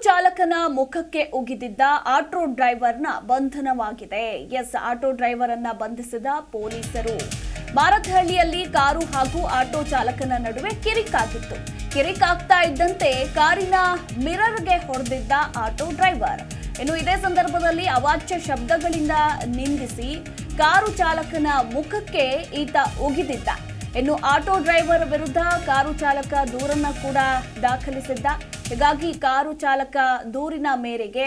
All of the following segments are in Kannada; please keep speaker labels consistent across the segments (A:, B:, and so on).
A: ಚಾಲಕನ ಮುಖಕ್ಕೆ ಉಗಿದಿದ್ದ ಆಟೋ ಡ್ರೈವರ್ನ ಬಂಧನವಾಗಿದೆ. ಆಟೋ ಡ್ರೈವರ್ ಅನ್ನ ಬಂಧಿಸಿದ ಪೊಲೀಸರು. ಮಾರತ್ಹಳ್ಳಿಯಲ್ಲಿ ಕಾರು ಹಾಗೂ ಆಟೋ ಚಾಲಕನ ನಡುವೆ ಕಿರಿಕಾಗಿತ್ತು. ಕಿರಿಕಾಗ್ತಾ ಇದ್ದಂತೆ ಕಾರಿನ ಮಿರರ್ಗೆ ಹೊಡೆದಿದ್ದ ಆಟೋ ಡ್ರೈವರ್. ಇನ್ನು ಇದೇ ಸಂದರ್ಭದಲ್ಲಿ ಅವಾಚ್ಯ ಶಬ್ದಗಳಿಂದ ನಿಂದಿಸಿ ಕಾರು ಚಾಲಕನ ಮುಖಕ್ಕೆ ಈತ ಉಗಿದಿದ್ದ. ಇನ್ನು ಆಟೋ ಡ್ರೈವರ್ ವಿರುದ್ಧ ಕಾರು ಚಾಲಕ ದೂರನ್ನ ಕೂಡ ದಾಖಲಿಸಿದ್ದ. ಹೀಗಾಗಿ ಕಾರು ಚಾಲಕ ದೂರಿನ ಮೇರೆಗೆ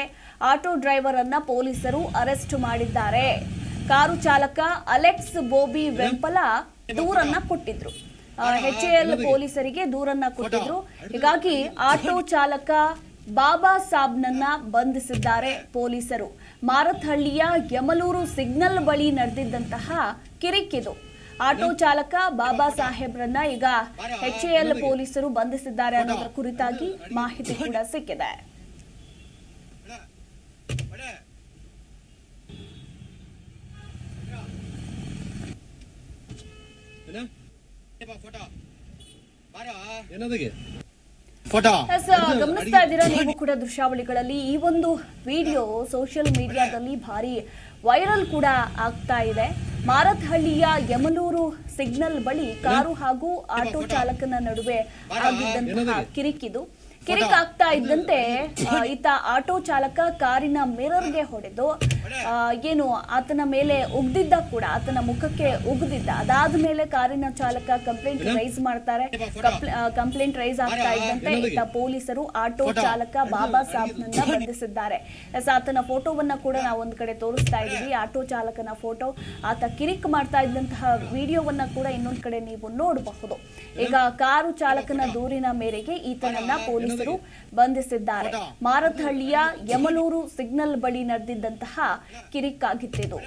A: ಆಟೋ ಡ್ರೈವರ್ ಅನ್ನ ಪೊಲೀಸರು ಅರೆಸ್ಟ್ ಮಾಡಿದ್ದಾರೆ. ಕಾರು ಚಾಲಕ ಅಲೆಕ್ಸ್ ಬೋಬಿ ವೆಂಪಲ ದೂರನ್ನ ಕೊಟ್ಟಿದ್ರು. HAL ಪೊಲೀಸರಿಗೆ ದೂರನ್ನ ಕೊಟ್ಟಿದ್ರು. ಹೀಗಾಗಿ ಆಟೋ ಚಾಲಕ ಬಾಬಾ ಸಾಬ್ನನ್ನ ಬಂಧಿಸಿದ್ದಾರೆ ಪೊಲೀಸರು. ಮಾರತ್ಹಳ್ಳಿಯ ಯಮಲೂರು ಸಿಗ್ನಲ್ ಬಳಿ ನಡೆದಿದ್ದಂತಹ ಕಿರಿಕಿದು. ಆಟೋ ಚಾಲಕ ಬಾಬಾ ಸಾಹೇಬ್ರನ್ನ ಈಗ HAL ಪೊಲೀಸರು ಬಂಧಿಸಿದ್ದಾರೆ ಅನ್ನೋದರ ಕುರಿತಾಗಿ ಮಾಹಿತಿ ಕೂಡ ಸಿಕ್ಕಿದೆ. ಗಮನಿಸ್ತಾ ಇದ್ದೀರಾ ನೀವು ಕೂಡ ದೃಶ್ಯಾವಳಿಗಳಲ್ಲಿ. ಈ ಒಂದು ವಿಡಿಯೋ ಸೋಷಿಯಲ್ ಮೀಡಿಯಾದಲ್ಲಿ ಭಾರಿ ವೈರಲ್ ಕೂಡ ಆಗ್ತಾ ಇದೆ. ಮಾರತ್ಹಳ್ಳಿಯ ಯಮಲೂರು ಸಿಗ್ನಲ್ ಬಳಿ ಕಾರು ಹಾಗೂ ಆಟೋ ಚಾಲಕನ ನಡುವೆ ಆಗಿದ್ದಂತಹ ಕಿರಿಕಿದು. ಕಿರಿಕಾಗ್ತಾ ಇದ್ದಂತೆ ಈತ ಆಟೋ ಚಾಲಕ ಕಾರಿನ ಮಿರರ್ಗೆ ಹೊಡೆದು ಏನು ಆತನ ಮೇಲೆ ಉಗ್ದಿದ್ದ ಕೂಡ, ಆತನ ಮುಖಕ್ಕೆ ಉಗ್ದಿದ್ದ. ಅದಾದ ಮೇಲೆ ಕಾರಿನ ಚಾಲಕ ಕಂಪ್ಲೇಂಟ್ ರೈಸ್ ಮಾಡ್ತಾರೆ. ಕಂಪ್ಲೇಂಟ್ ರೈಸ್ ಆಗ್ತಾ ಇದ್ದಂತೆ ಈತ ಪೊಲೀಸರು ಆಟೋ ಚಾಲಕ ಬಾಬಾ ಸಾಬ್ನನ್ನ ಬಂಧಿಸಿದ್ದಾರೆ. ಆತನ ಫೋಟೋವನ್ನ ಕೂಡ ನಾವು ಒಂದ್ ಕಡೆ ತೋರಿಸ್ತಾ ಇದ್ದೀವಿ. ಆಟೋ ಚಾಲಕನ ಫೋಟೋ, ಆತ ಕಿರಿಕ್ ಮಾಡ್ತಾ ಇದ್ದಂತಹ ವಿಡಿಯೋವನ್ನ ಕೂಡ ಇನ್ನೊಂದ್ ಕಡೆ ನೀವು ನೋಡಬಹುದು. ಈಗ ಕಾರು ಚಾಲಕನ ದೂರಿನ ಮೇರೆಗೆ ಈತನನ್ನ ಪೊಲೀಸರು ಬಂಧಿಸಿದ್ದಾರೆ. ಮಾರತ್ಹಳ್ಳಿಯ ಯಮಲೂರು ಸಿಗ್ನಲ್ ಬಳಿ ನಡೆದಿದ್ದಂತಹ ಕಿರಿಕಾಗಿತ್ತಿದು.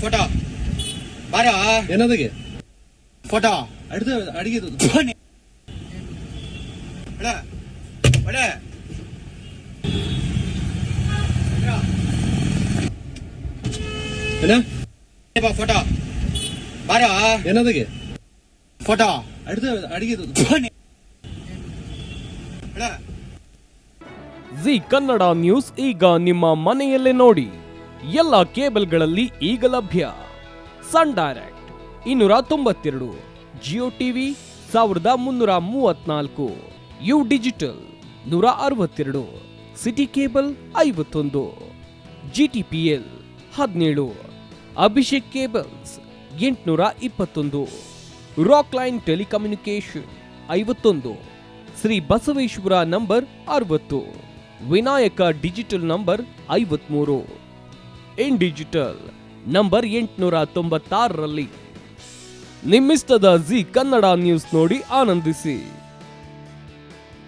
B: ಫೋಟೋ ಬಾರ ಏನದಕ್ಕೆ ಫೋಟೋ ಅಡಿಗೆ
C: ಜಿ ಕನ್ನಡ ನ್ಯೂಸ್ ಈಗ ನಿಮ್ಮ ಮನೆಯಲ್ಲೇ ನೋಡಿ. ಎಲ್ಲ ಕೇಬಲ್ಗಳಲ್ಲಿ ಈಗ ಲಭ್ಯ. Sun Direct 292, Jio TV 1334, U digital 162, Siti cable 51, GTPL 17, Abhishek cables 821, Rockline telecommunication 51, Shri Basaveshwara number 60, Vinayaka digital number 53, in digital number 896ರಲ್ಲಿ. ನಿಮ್ಮಿಷ್ಟದ ಜಿ ಕನ್ನಡ ನ್ಯೂಸ್ ನೋಡಿ ಆನಂದಿಸಿ.